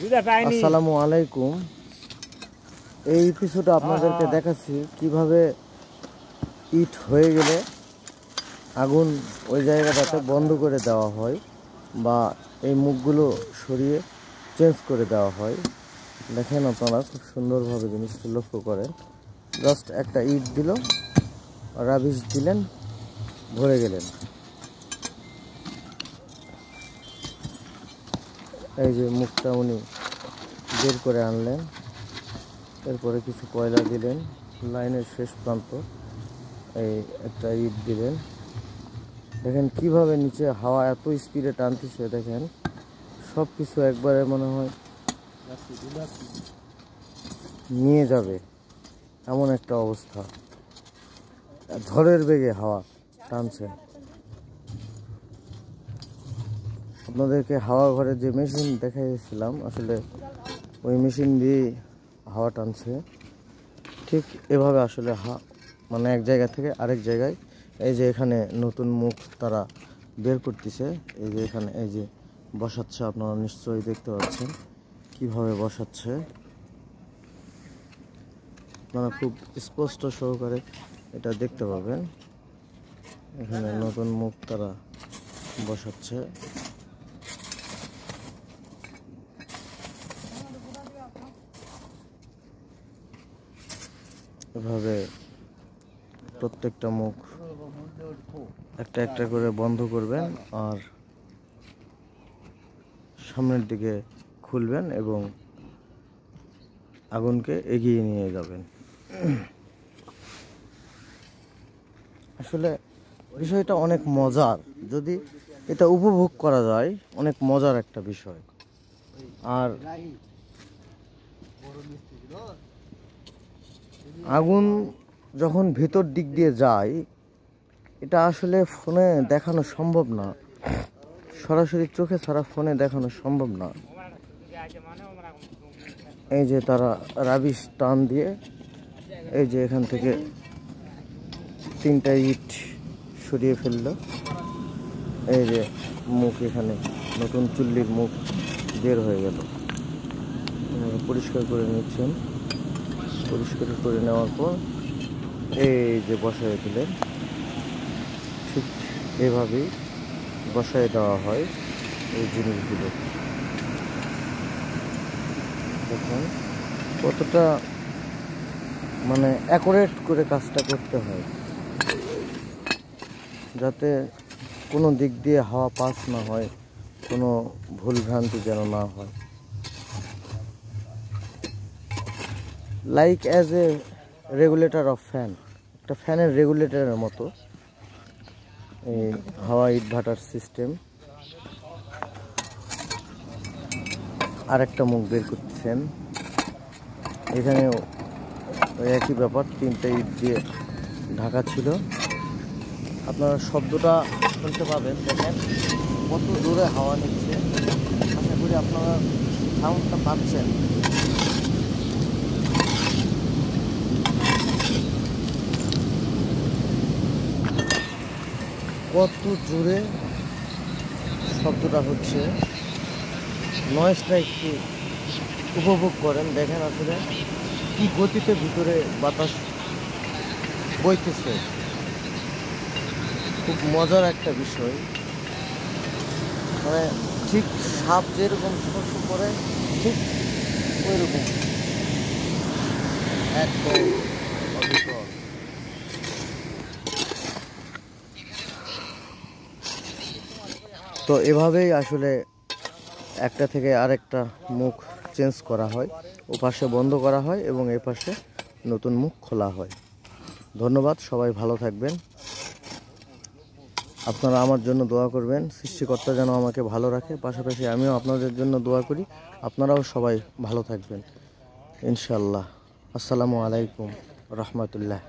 আসসালামু আলাইকুম। এই এপিসোডে আপনাদেরকে দেখাচ্ছি কিভাবে ইট হয়ে গেলে আগুন ওই জায়গাটাতে বন্ধ করে দেওয়া হয় বা এই মুখগুলো সরিয়ে চেঞ্জ করে দেওয়া হয়। দেখেন আপনারা খুব সুন্দরভাবে জিনিসটা লক্ষ্য করেন। জাস্ট একটা ইট দিল, রাবিশ দিলেন, ভরে গেলেন। এই যে মুখটা উনি বের করে আনলেন, এরপরে কিছু কয়লা দিলেন, লাইনের শেষ প্রান্ত এই একটা ইট দিলেন। দেখেন কিভাবে নিচে হাওয়া এত স্পিডে টানতেছে, দেখেন সব কিছু একবারে মনে হয় নিয়ে যাবে এমন একটা অবস্থা। ঝড়ের বেগে হাওয়া টানছে। আপনাদেরকে হাওয়া ঘরের যে মেশিন দেখাইছিলাম, আসলে ওই মেশিন দিয়ে হাওয়া টানছে। ঠিক এভাবে আসলে মানে এক জায়গা থেকে আরেক জায়গায়, এই যে এখানে নতুন মুখ তারা বের করতেছে। এই যে এখানে এই যে বসাচ্ছে, আপনারা নিশ্চয়ই দেখতে পাচ্ছেন কিভাবে বসাচ্ছে। আপনারা খুব স্পষ্ট সহকারে এটা দেখতে পাবেন। এখানে নতুন মুখ তারা বসাচ্ছে। এভাবে প্রত্যেকটা মুখ একটা একটা করে বন্ধ করবেন আর সামনের দিকে খুলবেন এবং আগুনকে এগিয়ে নিয়ে যাবেন। আসলে বিষয়টা অনেক মজার, যদি এটা উপভোগ করা যায়, অনেক মজার একটা বিষয়। আর আগুন যখন ভেতর দিক দিয়ে যায়, এটা আসলে ফোনে দেখানো সম্ভব না, সরাসরি চোখে ছাড়া ফোনে দেখানো সম্ভব না। এই যে তারা রাবিশ টান দিয়ে এই যে এখান থেকে 3টা ইট সরিয়ে ফেললো। এই যে মুখ, এখানে নতুন চুল্লির মুখ বের হয়ে গেল। পরিষ্কার করে নিচ্ছেন। পরিষ্কার করে নেওয়ার পর এই যে বসায় দিলেন। ঠিক এভাবেই বসায় দেওয়া হয় এই জিনিসগুলো। দেখুন কতটা মানে অ্যাকুরেট করে কাজটা করতে হয়, যাতে কোনো দিক দিয়ে হাওয়া পাস না হয়, কোনো ভুলভ্রান্তি যেন না হয়। Like as a regulator of fan, একটা ফ্যানের রেগুলেটরের মতো এই হাওয়া ইটভাটার সিস্টেম। আর একটা মুখ বের করতেছেন। এখানে একই ব্যাপার, 3টা ইট দিয়ে ঢাকা ছিল। আপনারা শব্দটা শুনতে পাবেন। দেখেন কত দূরে হাওয়া নিচ্ছে। আশা করি আপনারা সাউন্ডটা পাচ্ছেন। কত জোরে শব্দটা হচ্ছে, নয়েজটা একটু উপভোগ করেন। দেখেন আসলে কি গতিতে ভিতরে বাতাস বইতেছে। খুব মজার একটা বিষয়। মানে ঠিক সাপ যেরকম স্পর্শ করে, ঠিক ওই রকম একদম অবিকল। তো এভাবেই আসলে একটা থেকে আরেকটা মুখ চেঞ্জ করা হয়, ও পাশে বন্ধ করা হয় এবং এ পাশে নতুন মুখ খোলা হয়। ধন্যবাদ, সবাই ভালো থাকবেন। আপনারা আমার জন্য দোয়া করবেন, সৃষ্টিকর্তা যেন আমাকে ভালো রাখে, পাশাপাশি আমিও আপনাদের জন্য দোয়া করি। আপনারাও সবাই ভালো থাকবেন ইনশাআল্লাহ। আসসালামু আলাইকুম রহমতুল্লাহ।